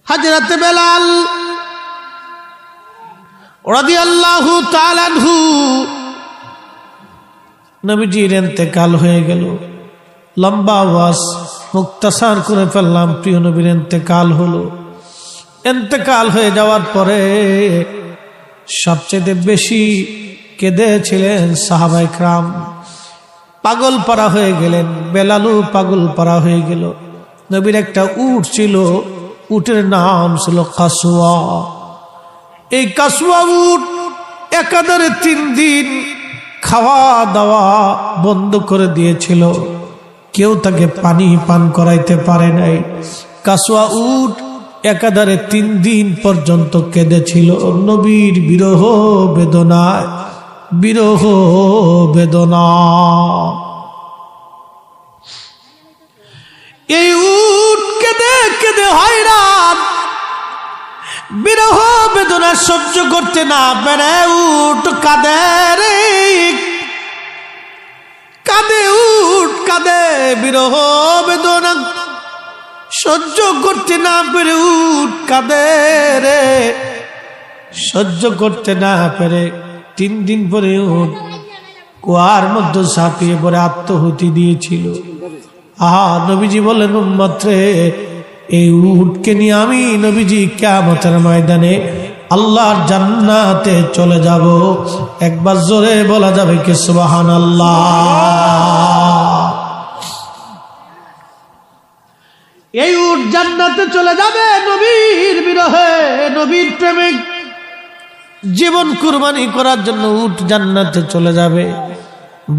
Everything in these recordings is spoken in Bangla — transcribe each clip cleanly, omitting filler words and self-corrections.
হযরত বেলাল রাদিয়াল্লাহু তাআলা আনহু নবীজির ইন্তেকাল হয়ে গেল। লম্বা ওয়াজ মুক্তাসার করে ফেললাম। প্রিয় নবীর ইন্তেকাল হলো। ইন্তেকাল হয়ে যাওয়ার পরে সবচেয়ে বেশি কেঁদেছিলেন সাহাবায়ে কেরাম। পাগল পারা হয়ে গেলেন। বেলালও পাগল পারা হয়ে গেল। নবীর একটা উট ছিল, উটের নাম ছিল কাসওয়া। এই কাসওয়া উট একাধারে 3 দিন খাওয়া দাওয়া বন্ধ করে দিয়েছিল। কেউ তাকে পানি পান করাইতে পারে নাই। কাসওয়া উট একাধারে 3 দিন পর্যন্ত কেঁদেছিল নবীর বিরহ বেদনায়। বিরহ বেদনা। এই উট কেঁদে কেঁদে হয়রান, বিরহ বেদনা সহ্য করতে না পেরে উট কাঁদে রে, কাঁদে উট কাঁদে। বিরহ বেদনা সহ্য করতে না পেরে উট কাঁদে রে, সহ্য করতে না পেরে 3 দিন পরে উট কুয়ার মধ্যে ঝাঁপিয়ে পড়ে আত্মহুতি দিয়েছিল। নবীজি বলেন, উম্মত রে, এই উটকে নিয়ে আমি নবীজি কিয়ামতের ময়দানে আল্লাহর জান্নাতে চলে যাব। একবার জোরে বলা যাবে কি সুবহানাল্লাহ। এই উট জান্নাতে চলে যাবে নবীর বিরহে, নবীর প্রেমে জীবন কুরবানি করার জন্য উট জান্নাতে চলে যাবে।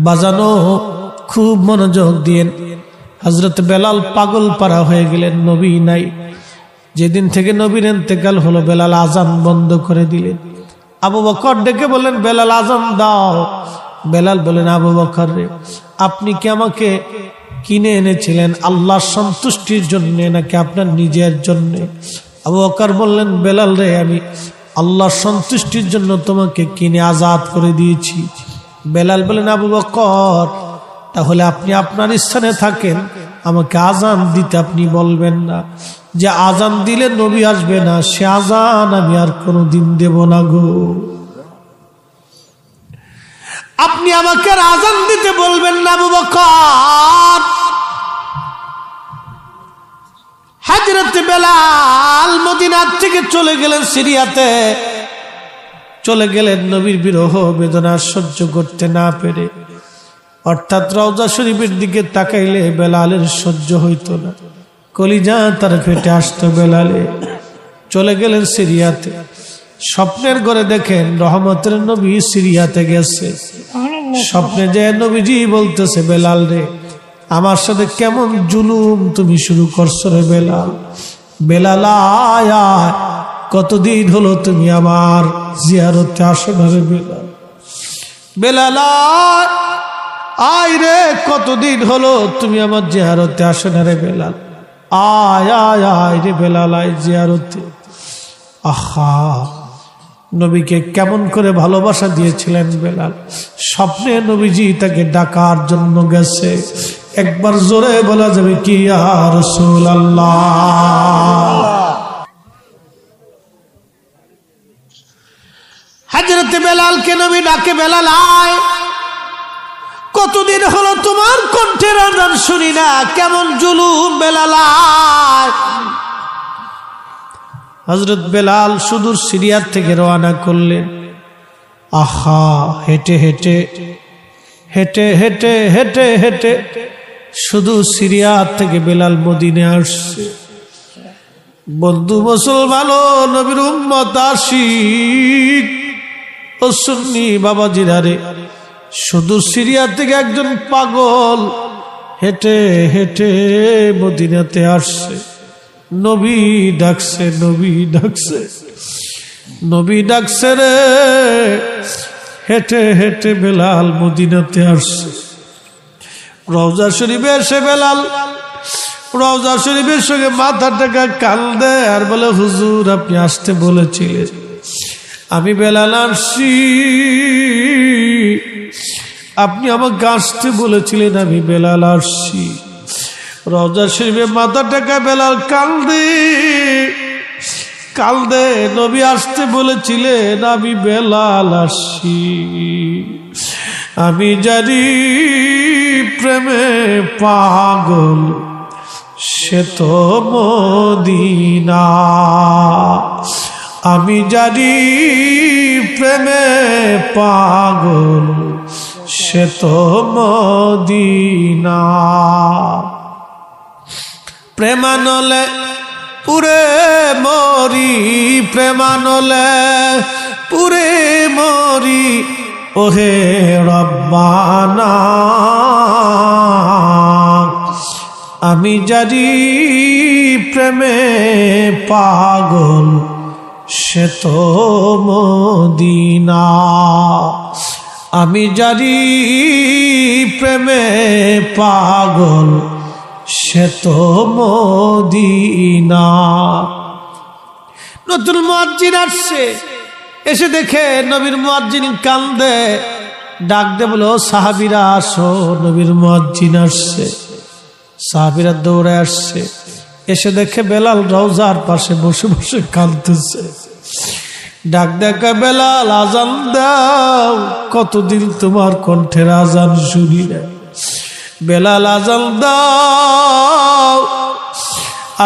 বাজানো খুব মনোযোগ দিয়ে। হযরত বেলাল পাগল পারা হয়ে গেলেন। নবী নাই। যেদিন থেকে নবীর ইন্তেকাল হলো বেলাল আযান বন্ধ করে দিলেন। আবু বকর ডেকে বলেন, বেলাল আযান দাও। বেলাল বলেন, আবু বকর রে, আপনি কি আমাকে কিনে এনেছিলেন আল্লাহর সন্তুষ্টির জন্য নাকি আপনার নিজের জন্য? আবু বকর বললেন, বেলাল রে, আমি আল্লাহর সন্তুষ্টির জন্য তোমাকে কিনে আজাদ করে দিয়েছি। বেলাল বলেন, আবু বকর, তাহলে আপনি আপনার স্থানে থাকেন, আমাকে আজান দিতে আপনি বলবেন না। যে আজান দিলে নবী আসবে না, সে আজান আমি আর কোনোদিন দেব না গো। আপনি আমাকে আজান দিতে বলবেন না আবু বকর। হযরত বেলাল মদিনার থেকে চলে গেলেন সিরিয়াতে। চলে গেলেন নবীর বিরহ বেদনা সহ্য করতে না পেরে। অর্থাৎ রওজা শরীফের দিকে তাকাইলে বেলালের সহ্য হইতো না, কলিজা তার ফেটে আসতো বেলালে। চলে গেলেন সিরিয়াতে। স্বপ্নের ঘরে দেখেন রহমতের নবী সিরিয়াতে গেছে। স্বপ্নে যে নবীজি বলতেছে, বেলাল রে, আমার সাথে কেমন জুলুম তুমি শুরু করছো রে বেলাল। বেলাল আয়, কতদিন হলো তুমি আমার জিয়ারতে আসো না রে বেলাল। বেলাল আয় রে, কতদিন হলো তুমি আমার জিয়ারতে আসো না রে বেলাল। আয় আয় আয় রে বেলাল, আয় জিয়ারতে। আহা, নবীকে কেমন করে ভালোবাসা দিয়েছিলেন বেলাল। স্বপ্নে নবীজি তাকে ডাকার জন্য গেছে। একবার জোরে বলা যাবে কি ইয়া রাসূলুল্লাহ। হযরত বেলালকে নবী ডাকে, বেলাল আয়, কতদিন হলো তোমার কণ্ঠের আজান শুনি না, কেমন জুলুম বেলাল আয়। হযরত বেলাল সুদূর সিরিয়ার থেকে রওনা করলেন। আহা, হেঁটে হেঁটে হেঁটে হেঁটে হেঁটে হেঁটে শুধু সিরিয়ার থেকে বেলাল মদিনে আসছে। বন্ধু মুসলমান, নবীর উম্মত আশিক ও সুন্নি বাবাজিরা রে, শুধু সিরিয়া থেকে একজন পাগল হেঁটে হেঁটে মদিনাতে আসছে। নবী ডাকছে, নবী ডাকছে, নবী ডাকছে রে। হেঁটে হেঁটে বেলাল মদিনাতে আসছে। রওজা শরীফে এসে বেলাল রওজা শরীফের সঙ্গে মাথা টাকা কান্দে আর বলে, হুজুর আপনি আসতে বলেছিলেন, আমি বেলাল আসছি। আপনি আমাকে আসতে বলেছিলেন, আমি বেলাল আসছি। রওজা শরীফে মাথা টাকা বেলাল কান্দে। কালদে। নবী আসতে বলেছিলেন, আমি বেলাল আসি, আমি জানি প্রেমে পাগল সে তো মদিনা, আমি জানি প্রেমে পাগল সে তো মদিনা। প্রেমানলে পুরে মরি, প্রেমানলে পুরে মরি, ওহে রব্বানা, আমি জানি প্রেমে পাগল সে তো মদিনা, আমি জানি প্রেমে পাগল সে তো মদিনা। নতুন মুয়াজ্জিন আসছে, এসে দেখে নবীর মুয়াজ্জিন কান্দে, ডাক দে বলো সাহাবীরা আসো, নবীর মুয়াজ্জিন আসছে। সাহাবীরা দৌড়ে আসছে, এসে দেখে বেলাল রওজার পাশে বসে বসে কাঁদতেছে। ডাক দেখা, বেলাল আজান দাও, কতদিন তোমার কণ্ঠের আজান শুনি না, বেলাল আজান দাও,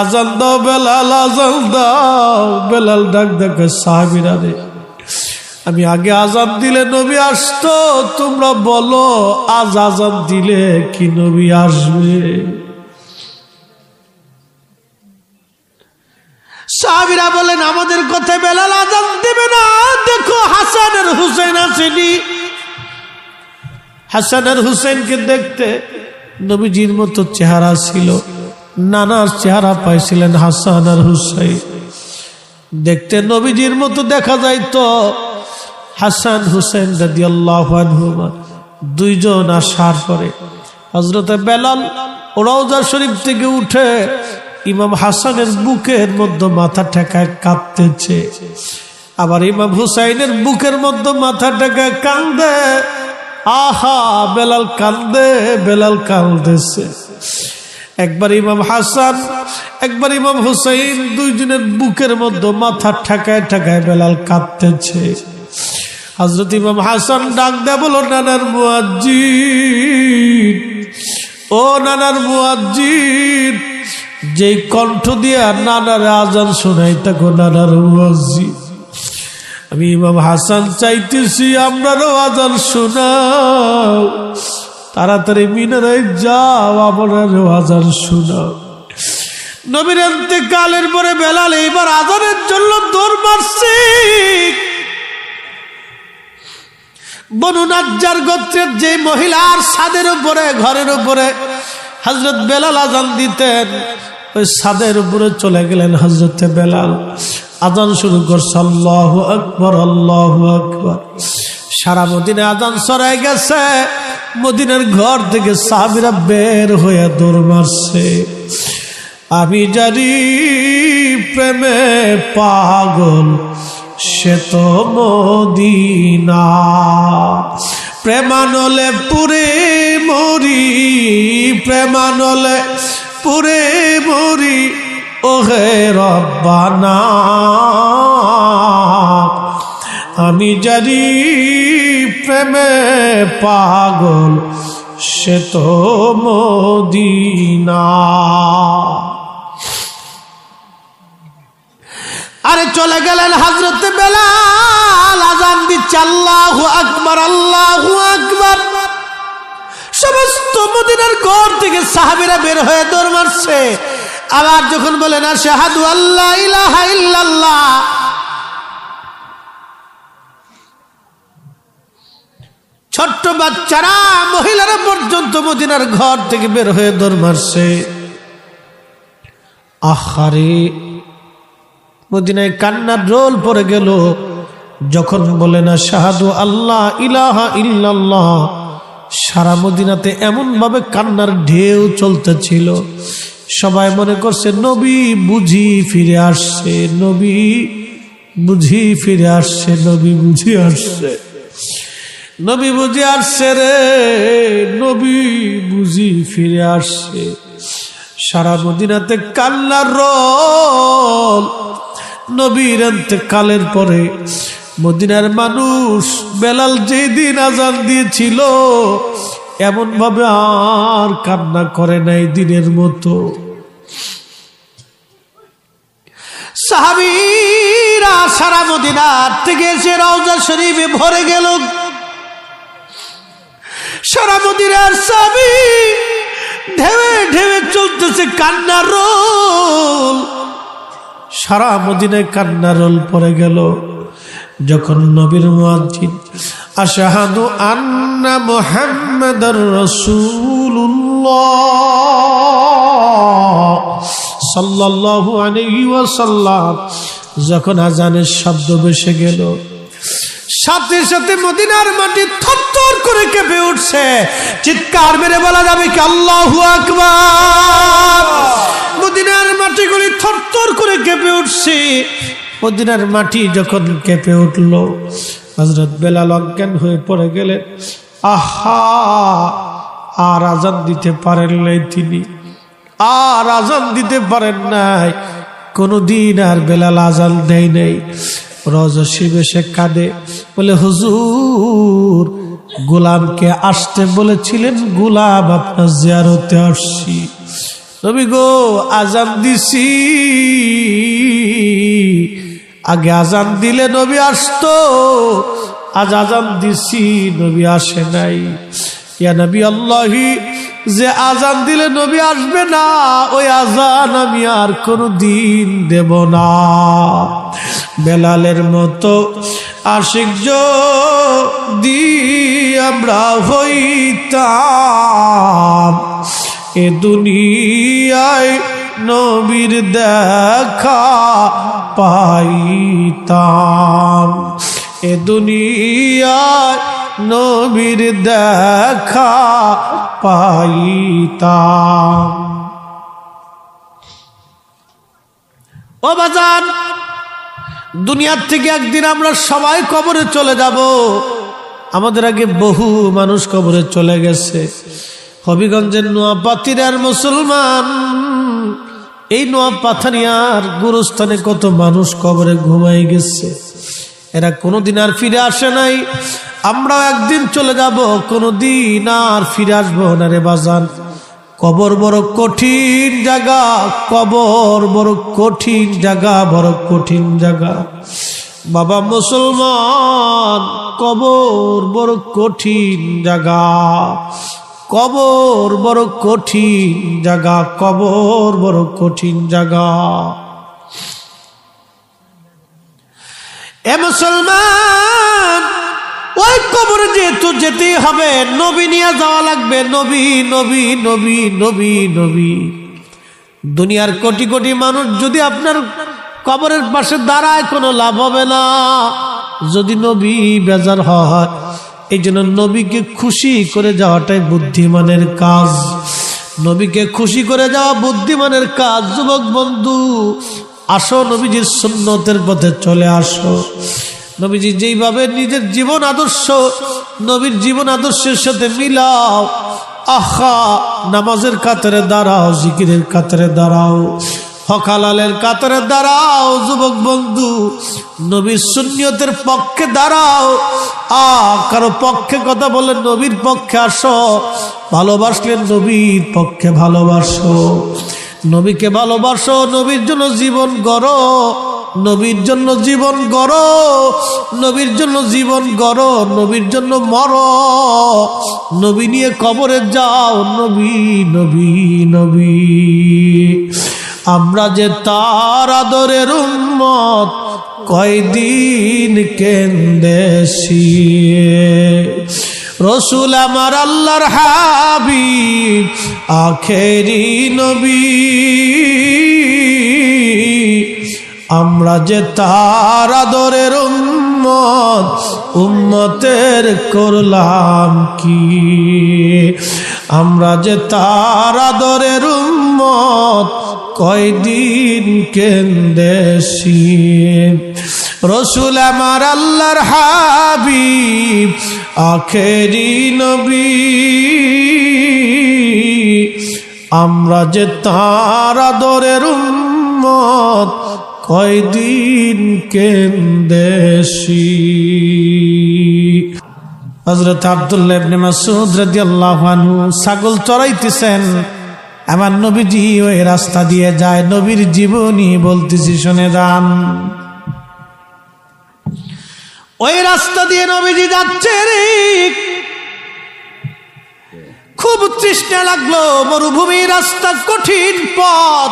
আজান দাও বেলাল, আজান দাও। বেলাল ডাক দেখে, সাহাবীরা রে, আমি আগে আজান দিলে নবী আসতো, তোমরা বলো আজ আজান দিলে কি নবী আসবে? সাহাবীরা বলেন, আমাদের কথায় বেলাল আজান দেবে না, দেখো হাসান আর হুসেন আসেনি। হাসান আর হুসেনকে দেখতে নবীজির মতো চেহারা ছিল, নানার চেহারা পাইছিলেন হাসান আর হুসেন, দেখতে নবীজির মতো দেখা যাইতো। হাসান হুসেন রাদিয়াল্লাহু আনহুমা দুইজন আসার পরে হযরত বেলাল রওজা শরীফ থেকে উঠে ইমাম হাসানের বুকের মধ্যে মাথা ঠেকায় কাঁদতেছে, আবার ইমাম হুসাইনের বুকের মধ্যে মাথা ঠেকায় কান্দে। আহা, বেলাল কান্দে, বেলাল কাঁদতেছে। একবার ইমাম হাসান, একবার ইমাম হুসাইন, দুইজনের বুকের মধ্যে মাথা ঠেকায় ঠেকায় বেলাল কাঁদতেছে। হযরত ইমাম হাসান ডাক দেয়া বলো, নানার মুয়াজ্জিন, ও নানার মুয়াজ্জিন, যে কণ্ঠ দিয়া নানার আজান শোনাই থাকো, নানার মুয়াজ্জিন, আমি ইমাম হাসান চাইতেছি আমরারও আজান শোনাও, তাড়াতাড়ি মিনারে যাও, আমারও আজান শোনাও। নবীর ইন্তেকালের পরে বেলাল এবার আজানের জন্য দৌড় মারছে। বনু নাজ্জার গোত্রের যে মহিলার ছাদের উপরে, ঘরের উপরে হযরত বেলাল আজান দিতেন, ওই ছাদের উপরে চলে গেলেন হযরতে বেলাল, আজান শুরু করছে, আল্লাহু আকবার, আল্লাহু আকবার। সারা মদিনা আজান ছড়ায় গেছে, মদিনার ঘর থেকে সাহাবীরা বের হয়ে দৌড় মারছে। আমি জানি প্রেমে পাগল সে তো মদিনা, প্রেমানলে পুরে মরি, প্রেমানলে পুরে মরি, ওহে রব্বানা, আমি জানি প্রেমে পাগল সে তো মদিনা। আরে চলে গেলেন হযরত বেলাল, আজান দিচ্ছে, আল্লাহু আকবার, আল্লাহু আকবার। সমস্ত মদিনার ঘর থেকে সাহাবীরা বের হয়ে দৌড় মারছে। আবার যখন বলেন আশহাদু আল্লা ইলাহা ইল্লাল্লাহ, ছোট্ট বাচ্চারা, মহিলারা পর্যন্ত মদিনার ঘর থেকে বের হয়ে দৌড় মারছে। আহারে, মদিনায় কান্নার রোল পড়ে গেল যখন বলেন আশহাদু আল্লা ইলাহা ইল্লাল্লাহ। সারা মদিনাতে এমন ভাবে কান্নার ঢেউ চলতেছিল, সবাই মনে করছে নবী বুঝি ফিরে আসছে, নবী বুঝি ফিরে আসছে, নবী বুঝি আসছে, নবী বুঝি আসছে রে, নবী বুঝি ফিরে আসছে। সারা মদিনাতে কান্নার রোল। নবীর ইন্তেকালের পরে মদিনার মানুষ বেলাল যেদিন আজান দিয়েছিল এমন ভাবে আর কান্না করে নাই দিনের মতো। সাহাবীরা সারা মদিনার থেকে এসে রওজা শরীফে ভরে গেল। সারা মদিনার সাহাবী ঢেউে ঢেউে চলতেছে কান্নার রোল, সারা মদিনায় কান্নার রোল পড়ে গেল। যখন নবীর মুয়াজ্জিন আশহাদু আন্না মুহাম্মাদার রাসূলুল্লাহ সাল্লাল্লাহু আলাইহি ওয়াসাল্লাম যখন আজানের শব্দ ভেসে গেল, সাথে সাথে মদিনার মাটি থরথর করে কেঁপে উঠছে। চিৎকার মেরে বলা যাবে কি আল্লাহু আকবার। মদিনার মাটিগুলি থরথর করে কেঁপে উঠছে। মদিনার মাটি যখন কেঁপে উঠল, হযরত বেলাল অজ্ঞান হয়ে পড়ে গেলেন। আহা, আর আজান দিতে পারেন নাই তিনি, আর আজান দিতে পারেন নাই। কোনদিন আর বেলাল আজান দেয় নাই। রওজা শরীফে সে কাঁদে, বলে হুজুর গোলামকে আসতে বলেছিলেন, গোলাম আপনার জিয়ারতে আসছি। নবী গো আজান দিছি, আগে আজান দিলে নবী আসতো, আজ আজান দিছি নবী আসে নাই। ইয়া নবী আল্লাহি, যে আজান দিলে নবী আসবে না ওই আজান আমি আর কোনদিন দেব না। বেলালের মতো আশিক যদি আমরা হইতাম, এ দুনিয়ায় নবীর দেখা পাইতাম, এ দুনিয়ায় নবীর দেখা পাইতাম। ও বাজান, দুনিয়ার থেকে একদিন আমরা সবাই কবরে চলে যাব। আমাদের আগে বহু মানুষ কবরে চলে গেছে। হবিগঞ্জের নোয়াপাথিয়ার মুসলমান, এই নোয়াপাথিয়ার গুরুস্থানে কত মানুষ কবরে ঘুমাই গেছে। এরা কোনোদিন আর ফিরে আসে নাই। আমরাও একদিন চলে যাব, কোনোদিন আর ফিরে আসবো না রে বাজান। কবর বড় কঠিন জায়গা, কবর বড় কঠিন জায়গা, বড় কঠিন জায়গা। বাবা মুসলমান, কবর বড় কঠিন জায়গা, কবর বড় কঠিন জায়গা, কবর বড় কঠিন জায়গা। এ মুসলমান, ওই কবরে যেহেতু যেতেই হবে, নবী নিয়ে যাওয়া লাগবে। নবী নবী নবী নবী নবী। দুনিয়ার কোটি কোটি মানুষ যদি আপনার কবরের পাশে দাঁড়ায়, কোনো লাভ হবে না যদি নবী বেজার হয়। এই জন্য নবীকে খুশি করে যাওয়াটাই বুদ্ধিমানের কাজ। নবীকে খুশি করে যাওয়া বুদ্ধিমানের কাজ। যুবক বন্ধু, আসো নবীজির সুন্নতের পথে চলে আসো। নবীজি যেইভাবে নিজের জীবন আদর্শ নবীর জীবন আদর্শের সাথে মিলাও। আহা, নামাজের কাতারে দাঁড়াও, জিকিরের কাতারে দাঁড়াও, হক হালালের কাতারে দাঁড়াও। যুবক বন্ধু, নবীর সুন্নিয়তের পক্ষে দাঁড়াও। কারো পক্ষে কথা বলে নবীর পক্ষে আসো। ভালোবাসলে নবীর পক্ষে ভালোবাসো, নবীকে ভালোবাসো, নবীর জন্য জীবন গড়ো, নবীর জন্য জীবন গড়ো, নবীর জন্য জীবন গড়ো, নবীর জন্য মরো, নবী নিয়ে কবরে যাও। নবী নবী নবী। আমরা যে তার আদরের উম্মত, কয়দিন কেন্দেছি। রসুল আমার আল্লাহর হাবিব, আখেরি নবী। আমরা যে তার আদরের উম্মত, উম্মতের করলাম কি। আমরা যে তার আদরের উম্মত, কয়দিন কেন্দেছি। রসুল আমার আল্লাহর হাবিব, আখেরি নবী। আমরা যে তার আদরের উম্মত, কয়দিন কেন্দেছি। হযরত আব্দুল্লাহ ইবনে মাসউদ রাদিয়াল্লাহু আনহু ছাগল চড়াইতেছেন, আমার নবীজি ওই রাস্তা দিয়ে যায়। নবীর জীবনী বলতেছি, শুনে যান। ওই রাস্তা দিয়ে নবীজি যাচ্ছে রে, খুব তৃষ্ণা লাগলো, মরুভূমির রাস্তা, কঠিন পথ,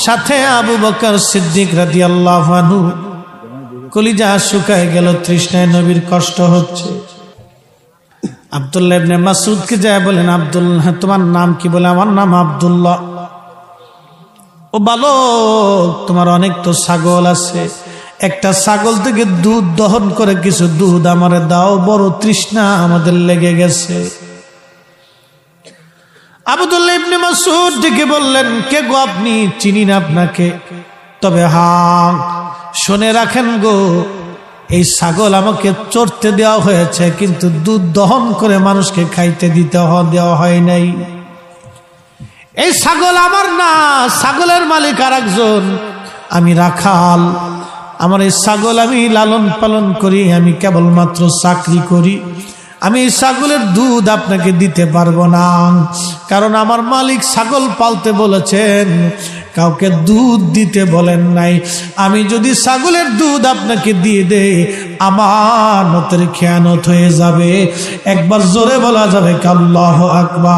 সাথে আবু বকর সিদ্দিক রাদিয়াল্লাহু আনহু। কলিজা শুকায় গেল তৃষ্ণায়, নবীর কষ্ট হচ্ছে। আব্দুল্লাহ ইবনে মাসউদকে যায় বলেন, আব্দুল্লাহ তোমার নাম কি? বলে, আমার নাম আব্দুল্লাহ। ও বালক, তোমার অনেক তো ছাগল আছে, একটা ছাগল থেকে দুধ দহন করে কিছু দুধ আমারে দাও, বড় তৃষ্ণা আমাদের লেগে গেছে। আব্দুল্লাহ ইবনে মাসউদ ডেকে বললেন, কে গো আপনি? চিনি না আপনাকে, তবে হ্যাঁ শুনে রাখেন গো, এই ছাগল আমাকে চড়তে দেওয়া হয়েছে, কিন্তু দুধ দহন করে মানুষকে খাইতে দেওয়া হয় নাই। এই ছাগল আমার না, ছাগলের মালিক আর একজন, আমি রাখাল। আমার এই ছাগল আমি লালন পালন করি, আমি কেবলমাত্র চাকরি করি। আমি এই ছাগলের দুধ আপনাকে দিতে পারবো না, কারণ আমার মালিক ছাগল পালতে বলেছেন, কাউকে দুধ দিতে বলেন নাই। আমি যদি ছাগলের দুধ আপনাকে দিয়ে দেই, আমানতের খেয়ানত হয়ে যাবে। একবার জোরে বলা যাবে আল্লাহু আকবার।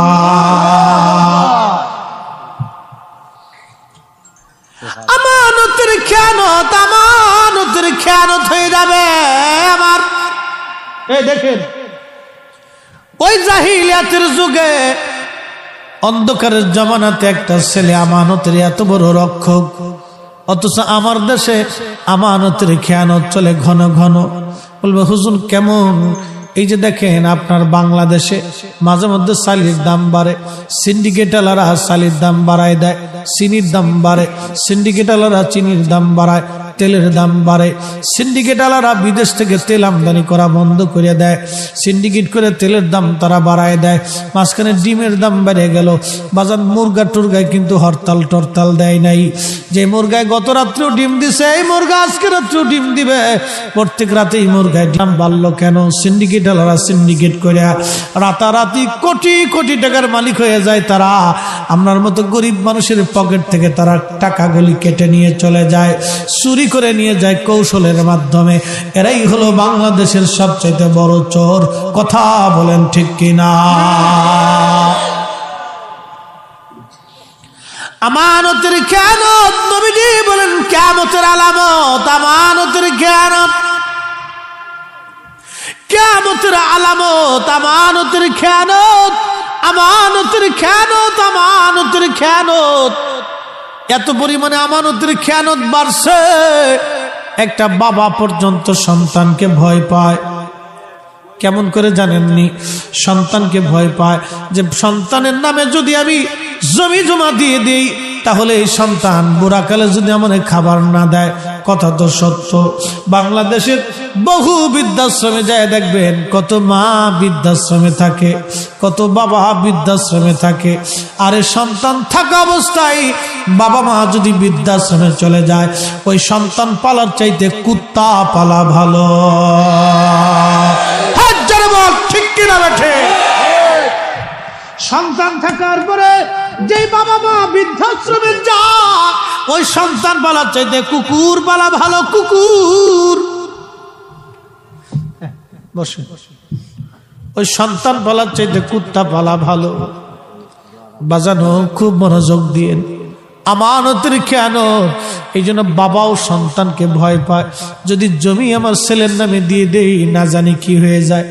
আমানতের খেয়ানত, আমানতের খেয়ানত হয়ে যাবে আমার। এই দেখেন, ওই জাহিলিয়াতের যুগে, অন্ধকারের জমানাতে একটা ছেলে আমানতের এত বড় রক্ষক, অথচ আমার দেশে আমানতের খেয়ানত চলে ঘন ঘন। বলবে, হুজুর কেমন? এই যে দেখেন, আপনার বাংলাদেশে মাঝে মধ্যে চালের দাম বাড়ে, সিন্ডিকেটালারা চালের দাম বাড়ায় দেয়, চিনির দাম বাড়ে, সিন্ডিকেটালারা চিনির দাম বাড়ায়, তেলের দাম বাড়ে, সিন্ডিকেটালারা বিদেশ থেকে তেল আমদানি করা বন্ধ করে দেয়, সিন্ডিকেট করে তেলের দাম তারা বাড়ায় দেয়। মাঝখানে ডিমের দাম বেড়ে গেল। বাজার মুরগা টুরগায় কিন্তু হরতাল টরতাল দেয় নাই। যে মুরগায় গত রাত্রেও ডিম দিছে, এই মুরগা আজকে রাত্রেও ডিম দিবে। প্রত্যেক রাতে এই মুরগায় দাম বাড়লো কেন? সিন্ডিকেটালারা সিন্ডিকেট করে রাতারাতি কোটি কোটি টাকার মালিক হয়ে যায় তারা। আপনার মতো গরিব মানুষের পকেট থেকে তারা টাকাগুলি কেটে নিয়ে চলে যায়, চুরি করে নিয়ে যায় কৌশলের মাধ্যমে। এরাই হলো বাংলাদেশের সবচেয়ে বড় চোর। কথা বলেন ঠিক কিনা? আমানতের খেয়ানত, নবীজি বলেন কিয়ামতের আলামত। আমানতের খেয়ানত, কিয়ামতের আলামত, আমানতের খেয়ানত, আমানতের খেয়ানত, আমানতের খেয়ানত। এত পরিমাণে আমানতের খেয়ানত বাড়ছে, একটা বাবা পর্যন্ত সন্তানকে ভয় পায়। কেমন করে জানেননি? সন্তানকে ভয় পায় যে সন্তানের নামে যদি আমি জমি জমা দিয়ে দিই, তাহলে এই সন্তান বুড়াকালে যদি আমাদের খাবার না দেয়। কথা তো সত্য। বাংলাদেশের বহু বৃদ্ধাশ্রমে যায় দেখবেন, কত মা বৃদ্ধাশ্রমে থাকে, কত বাবা বৃদ্ধাশ্রমে থাকে। আরে সন্তান থাকা অবস্থায় বাবা মা যদি বৃদ্ধাশ্রমে চলে যায়, ওই সন্তান পালার চাইতে কুত্তা পালা ভালো। ঠিক কিনা বেঠে? সন্তান থাকার পরে যে বাবা মা বৃদ্ধাশ্রমে যায়, ওই সন্তান পালার চাইতে কুকুর পালা ভালো। কুকুর বসে, ওই সন্তান পালার চাইতে কুত্তা পালা ভালো। বাজানো খুব মনোযোগ দিয়ে। আমানতের খেয়ানত। এই জন্য বাবাও সন্তানকে ভয় পায়, যদি জমি আমার ছেলের নামে দিয়ে দেই না জানি কি হয়ে যায়।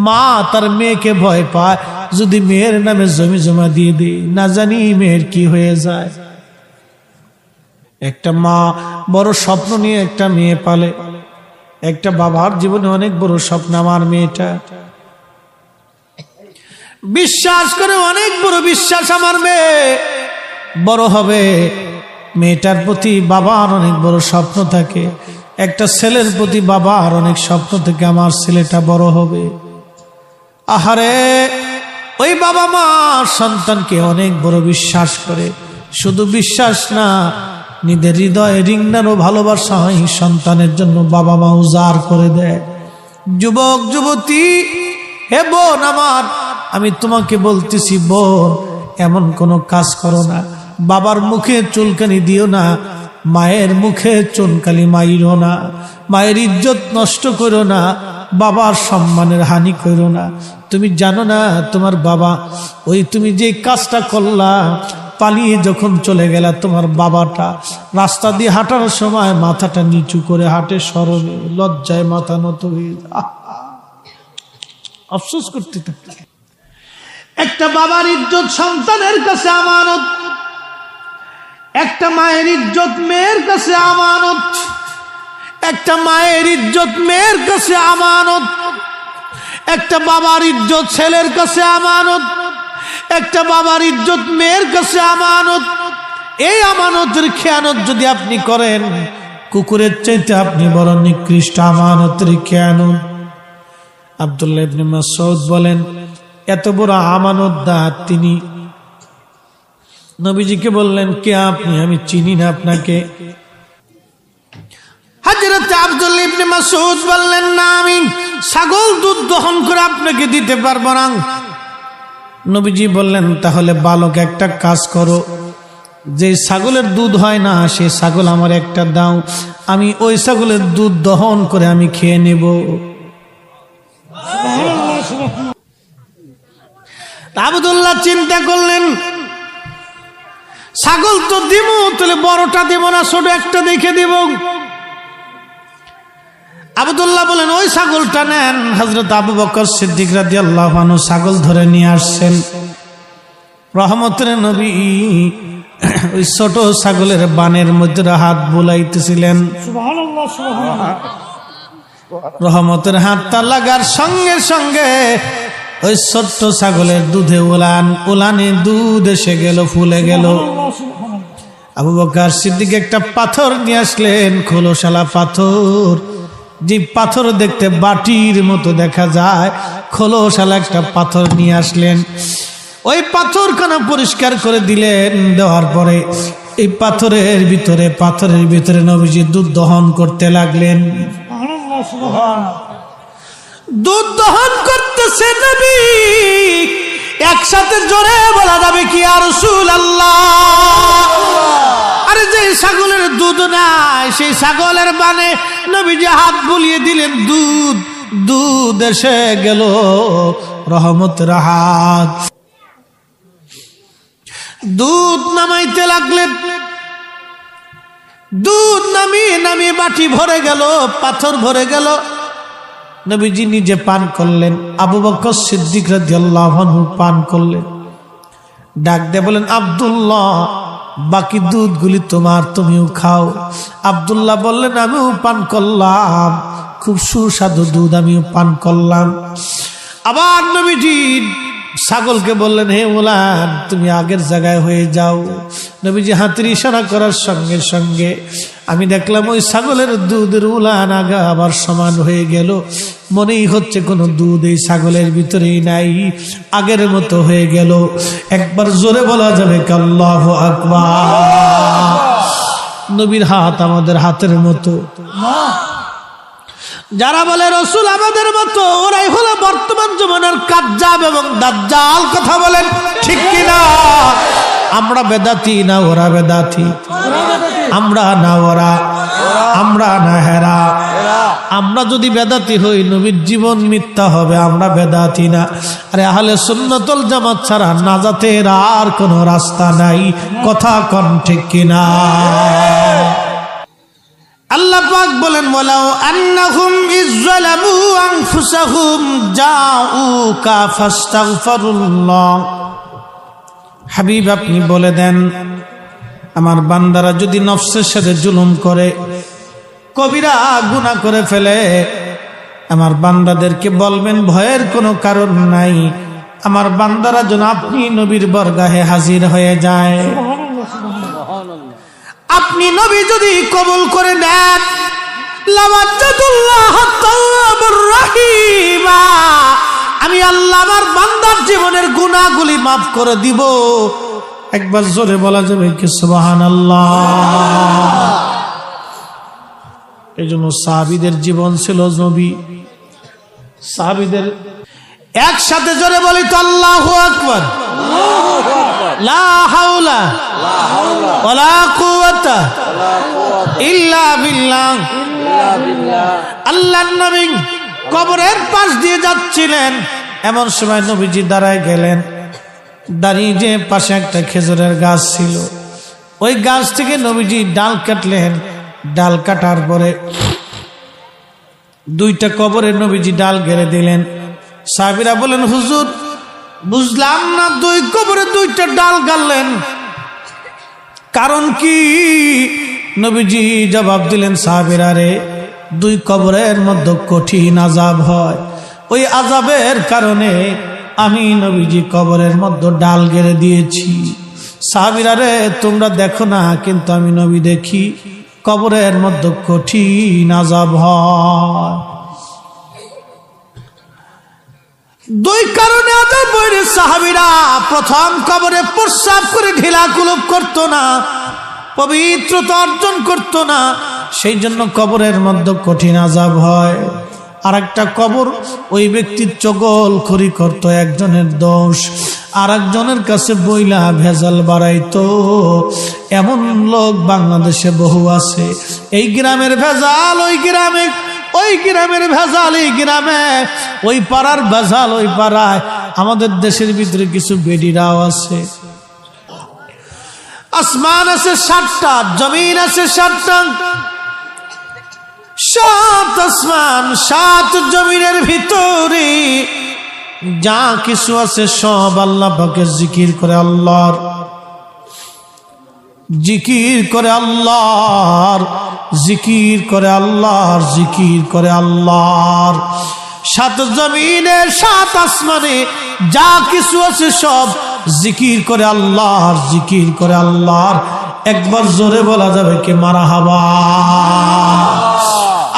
মা তার মেয়েকে ভয় পায়, যদি মেয়ের নামে জমি জমা দিয়ে দেই না জানি মেয়ের কি হয়ে যায়। একটা মা বড় স্বপ্ন নিয়ে একটা মেয়ে পালে। একটা বাবার জীবনে অনেক বড় স্বপ্ন, আমার মেয়েটা বিশ্বাস করে, অনেক বড় বিশ্বাস, আমার মেয়ে বড় হবে। মেয়েটার প্রতি বাবার অনেক বড় স্বপ্ন থাকে। একটা ছেলের প্রতি বাবার অনেক স্বপ্ন থেকে, আমার ছেলেটা বড় হবে। আহারে, ওই বাবা মা সন্তানকে অনেক বড় বিশ্বাস করে। শুধু বিশ্বাস না, নিজের হৃদয়ে রিংনারও ভালোবাসা হয় সন্তানের জন্য, বাবা মা উজাড় করে দেয়। যুবক যুবতী, হে বোন আমার, আমি তোমাকে বলতেছি বোন, এমন কোনো কাজ করো না। বাবার মুখে চুলকানি দিও না, মায়ের মুখে চুনকালি মাইরো না, মায়ের ইজ্জত নষ্ট করো না, বাবার সম্মানের হানি করো না। তুমি জানো না তোমার বাবা, ওই তুমি যে কাজটা করলা, পালিয়ে যখন চলে গেলা, তোমার বাবাটা রাস্তা দিয়ে হাঁটার সময় মাথাটা নিচু করে হাঁটে, শরমে লজ্জায় মাথা নত হয়ে আফসোস করতে থাকে। একটা বাবার ইজ্জত সন্তানের কাছে আমানত, একটা মায়ের ইজ্জত মেয়ের কাছে আমানত, একটা মায়ের ইজ্জত মেয়ের কাছে আমানত, একটা বাবার ইজ্জত ছেলের কাছে আমানত, একটা বাবার ইজ্জত মেয়ের কাছে আমানত। এই আমানতের খেয়ানত যদি আপনি করেন, কুকুরের চাইতে আপনি বড় নিকৃষ্ট আমানতের খেয়ানত। আব্দুল্লাহ ইবনে মাসউদ বলেন, এত বড় আমানতদার তিনি নবীজিকে বললেন, কে আপনি? আমি চিনি না আপনাকে। হযরত আব্দুল্লাহ ইবনে মাসউদ বললেন, না, আমি ছাগল দুধ দহন করে আপনাকে দিতে পারবো না। নবীজি বললেন, তাহলে বালক একটা কাজ করো, যে ছাগলের দুধ হয় না সেই ছাগল আমার একটা দাও, আমি ওই ছাগলের দুধ দহন করে আমি খেয়ে নেব। আব্দুল্লাহ চিন্তা করলেন, ছাগল তো দিব, তাহলে বড়টা দেব না, ছোট একটা দেখে দেব। আব্দুল্লাহ বলেন, ওই ছাগলটা নেন। হযরত আবু বকর সিদ্দিক রাদিয়াল্লাহু আনহু ছাগল ধরে নিয়ে আসছেন। রহমতের নবী ওই ছোট ছাগলের বানের মধ্যে হাত বুলাইতেছিলেন। সুবহানাল্লাহ, সুবহানাল্লাহ। রহমতের হাতটা লাগার সঙ্গে সঙ্গে ওই ছোট্ট ছাগলের দুধে উলানে দুধ এসে গেল, ফুলে গেল। আবু বকর সিদ্দিক একটা পাথর নিয়ে আসলেন, খোলসালা পাথর, যে পাথর দেখতে বাটির মতো দেখা যায়, খোলসালা একটা পাথর নিয়ে আসলেন। ওই পাথরখানা পরিষ্কার করে দিলেন। দেওয়ার পরে এই পাথরের ভিতরে নবীজি দুধ দহন করতে লাগলেন। দুধ দহন করতেছে নবী। একসাথে জোরে বলা যাবে কি, ইয়া রাসূলুল্লাহ। আরে যে ছাগলের দুধ নাই, সেই ছাগলের বানে নবীজি হাত বুলিয়ে দিলেন, দুধ এসে গেল। রহমতের হাত দুধ নামাইতে লাগলেন। দুধ নামিয়ে বাটি ভরে গেল, পাথর ভরে গেল। নবীজি নিজে পান করলেন, আবু বকর সিদ্দিক রাদিয়াল্লাহু আনহু পান করলেন। ডাক দিয়ে বলেন, আব্দুল্লাহ, বাকি দুধগুলি তোমার, তুমিও খাও। আব্দুল্লাহ বললেন, আমিও পান করলাম, খুব সুস্বাদু দুধ, আমিও পান করলাম। আবার নবীজি ছাগলকে বললেন, হে উলান, তুমি আগের জায়গায় হয়ে যাও। নবীজি হাতের ইশারা করার সঙ্গে সঙ্গে আমি দেখলাম ওই ছাগলের দুধের উলান আগা আবার সমান হয়ে গেল। মনেই হচ্ছে কোনো দুধ এই ছাগলের ভিতরেই নাই, আগের মতো হয়ে গেল। একবার জোরে বলা যাবে আল্লাহু আকবার। নবীর হাত আমাদের হাতের মতো। যারা বলে রাসূল আমাদের মতো, ওরাই হলো বর্তমান জমানার কাজ্জাব এবং দাজ্জাল। কথা বলেন ঠিক কিনা? আমরা বেদাতি না ওরা বেদাতি, আমরা না ওরা, আমরা না হেরা। আমরা যদি বেদাতি হই, নবীর জীবন মিথ্যা হবে, আমরা বেদাতি না। আরে আহলে সুন্নাতুল জামাত ছাড়া নাজাতের আর কোনো রাস্তা নাই। কথা কোন ঠিক কিনা? আল্লাহ পাক বলেন, ওয়ালাউ আন্নাহুম ইযলামু আনফুসাহুম জাউকা ফাস্তাগফিরুল্লাহ। হাবিব, আপনি বলে দেন, আমার বান্দারা যদি নফসের সাথে জুলুম করে, কবিরা গুনাহ করে ফেলে, আমার বান্দাদেরকে বলবেন ভয়ের কোনো কারণ নাই, আমার বান্দারা যেন আপনি নবীর বরগাহে হাজির হয়ে যায়। আপনি নবী যদি কবুল করে নেন, লাওয়াজ্জাতুল্লাহ তাওয়াবুর রহিমা, আমি আল্লাহ আমার বান্দার জীবনের গুনাহগুলি মাফ করে দিব। একবার জোরে বলা যাবে কি সুবহানাল্লাহ। এই জন্য সাহাবীদের জীবন ছিল নবী। সাহাবীদের একসাথে জোরে বলি তো আল্লাহু আকবার। লা হাওলা ওয়ালা কুওয়াতা ইল্লা বিল্লাহ। আল্লাহর নবী কবরের পাশ দিয়ে যাচ্ছিলেন, এমন সময় নবীজি দাঁড়ায় গেলেন। দাঁড়িয়ে যে পাশে একটা খেজুরের গাছ ছিল, ওই গাছ থেকে নবীজি ডাল কাটলেন। ডাল কাটার পরে দুইটা কবরে নবীজি ডাল গেড়ে দিলেন। সাহাবীরা বলেন, হুজুর বুঝলাম না, দুই কবরে দুইটা ডাল গাড়লেন, কারণ কি? নবীজি জবাব দিলেন, সাহাবীরা রে, দুই কবরের মধ্যে কঠিন আযাব হয়, ওই আযাবের কারণে আমি নবীজি কবরের মধ্যে ডাল গেড়ে দিয়েছি। সাহাবীরা রে, তোমরা দেখো না, কিন্তু আমি নবী দেখি কবরের মধ্যে কঠিন আযাব হয়। দুই কারণে আযাব হইলে সাহাবীরা প্রথম কবরে প্রস্রাব করে ঢিলা কুলুপ করতো না, পবিত্রতা অর্জন করতো না, সেই জন্য কবরের মধ্যে কঠিন আযাব হয়। আর একটা কবর ওই ব্যক্তির চগলখড়ি করতো, একজনের দোষ আর একজনের কাছে বইলা ভেজাল বাড়াইতো। এমন লোক বাংলাদেশে বহু আছে। এই গ্রামের ভেজাল ওই গ্রামে, ওই গ্রামের ভেজাল এই গ্রামে, ওই পাড়ার ভেজাল ওই পাড়ায়। আমাদের দেশের ভিতরে কিছু বেডিরাও আছে। আসমান আছে 7টা, জমিন আছে 7টা, 7 আসমান 7 জমিনের ভিতরে যা কিছু আছে সব আল্লাহ পাকের জিকির করে, আল্লাহর জিকির করে, আল্লাহর জিকির করে, আল্লাহর জিকির করে, আল্লাহর। 7 জমিনে 7 আসমানে যা কিছু আছে সব জিকির করে আল্লাহর, জিকির করে আল্লাহর। একবার জোরে বলা যাবে কি মারহাবা।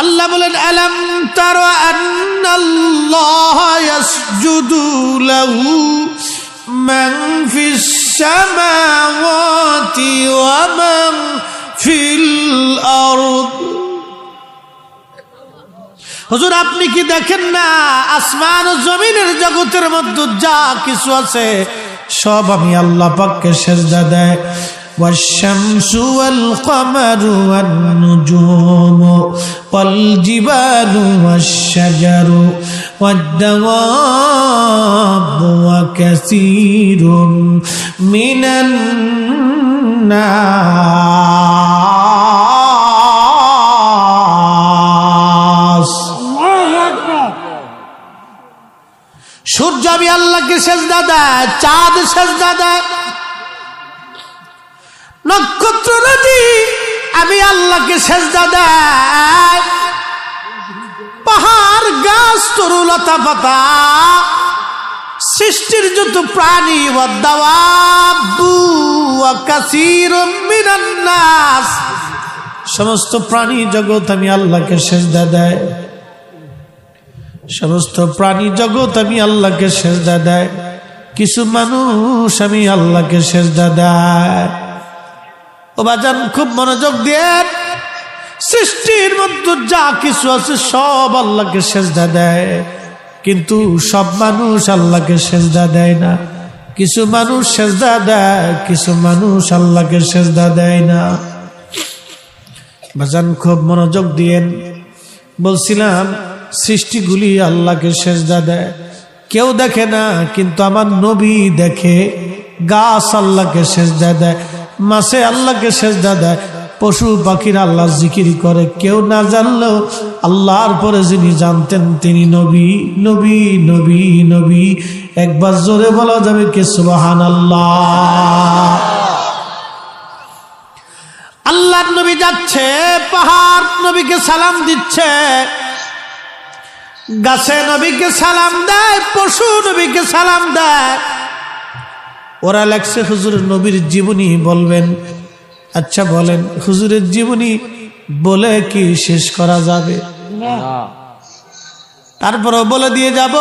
আল্লাহ বলেন, আলাম তারা আন্নাল্লাহ ইয়াসজুদু লাহু মান ফিস সামাওয়াতি ওয়া মান ফিল আরদ। হুজুর আপনি কি দেখেন না, আসমান ও জমিনের জগতের মধ্যে যা কিছু আছে সব আমি আল্লাহ পাককে সিজদা দেয়। والشمس والقمر والنجوم والجبال والشجر والدواب وكثير من الناس। সূর্য আমি আল্লাহকে সিজদা দেয়, চাঁদ সিজদা দেয়, নক্ষত্র নদী আমি আল্লাহকে সিজদা দেয়, পাহাড় গাছ তরুলতা পাতা সৃষ্টির যত প্রাণী সমস্ত প্রাণী জগৎ আমি আল্লাহকে সিজদা দেয়, সমস্ত প্রাণী জগৎ আমি আল্লাহকে সিজদা দেয়। কিছু মানুষ আমি আল্লাহকে সিজদা দেয়। ও বাজান খুব মনোযোগ দিয়ে, সৃষ্টির মধ্যে যা কিছু আছে সব আল্লাহকে সিজদা দেয়, কিন্তু সব মানুষ আল্লাহকে সিজদা দেয় না। কিছু মানুষ সিজদা দেয়, কিছু মানুষ আল্লাহকে সিজদা দেয় না। বাজান খুব মনোযোগ দিয়েন। বলছিলাম সৃষ্টিগুলি আল্লাহকে সিজদা দেয়, কেউ দেখে না, কিন্তু আমার নবী দেখে। গাছ আল্লাহকে সিজদা দেয়, মাছে আল্লাহকে সিজদা দেয়, পশু পাখির আল্লাহ জিকির করে। কেউ না জানলেও আল্লাহর পরে যিনি জানতেন তিনি নবী, নবী, নবী, নবী। একবার জোরে বলা যাবে কি সুবহানাল্লাহ। আল্লাহর নবী যাচ্ছে, পাহাড় নবীকে সালাম দিচ্ছে, গাছে নবীকে সালাম দেয়, পশু নবীকে সালাম দেয়। ওরা লেখছে হুজুরের নবীর জীবনী বলবেন। আচ্ছা বলেন, হুজুরের জীবনী বলে কি শেষ করা যাবে? তারপরও বলে দিয়ে যাব,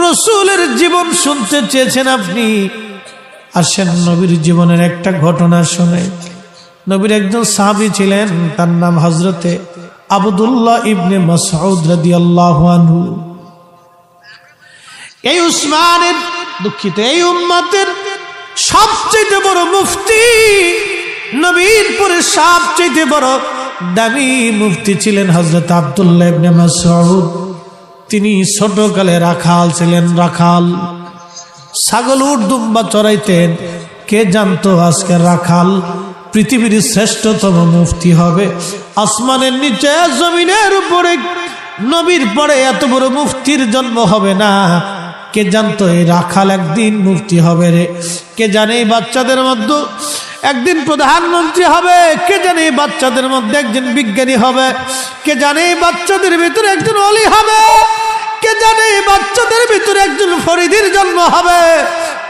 রসুলের জীবন শুনতে চেয়েছেন আপনি, আসেন নবীর জীবনের একটা ঘটনা শুনে। নবীর একজন সাহাবী ছিলেন, তার নাম হযরতে আব্দুল্লাহ ইবনে মাসউদ রাদিয়াল্লাহু আনহু। এই উসমানের দুঃখিত এই উম্মতের সবচেয়ে বড় মুফতি, নবীর পরে সবচেয়ে বড় দামি মুফতি ছিলেন হযরত আব্দুল্লাহ ইবনে মাসউদ। তিনি ছোটকালে রাখাল ছিলেন, রাখাল, ছাগল উট দুম্বা চড়াইতেন। কে জানতো আজকে রাখাল পৃথিবীর শ্রেষ্ঠতম মুফতি হবে। আসমানের নিচে জমিনের উপরে নবীর পরে এত বড় মুফতির জন্ম হবে না। কে জানতো এই রাখাল একদিন মুফতি হবে রে? কে জানে এই বাচ্চাদের মধ্যে একদিন প্রধানমন্ত্রী হবে? কে জানে এই বাচ্চাদের মধ্যে একজন বিজ্ঞানী হবে? কে জানে এই বাচ্চাদের ভিতরে একজন ওলি হবে? কে জানে এই বাচ্চাদের ভিতরে একজন ফরিদের জন্ম হবে?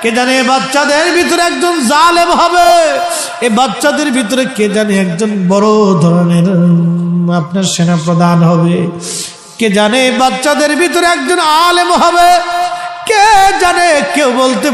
কে জানে এই বাচ্চাদের ভিতরে একজন জালেম হবে? এই বাচ্চাদের ভিতরে কে জানে একজন বড় ধরনের আপনার সেনা প্রধান হবে? কে জানে এই বাচ্চাদের ভিতরে একজন আলেম হবে? কে জানে? কেউ বলতে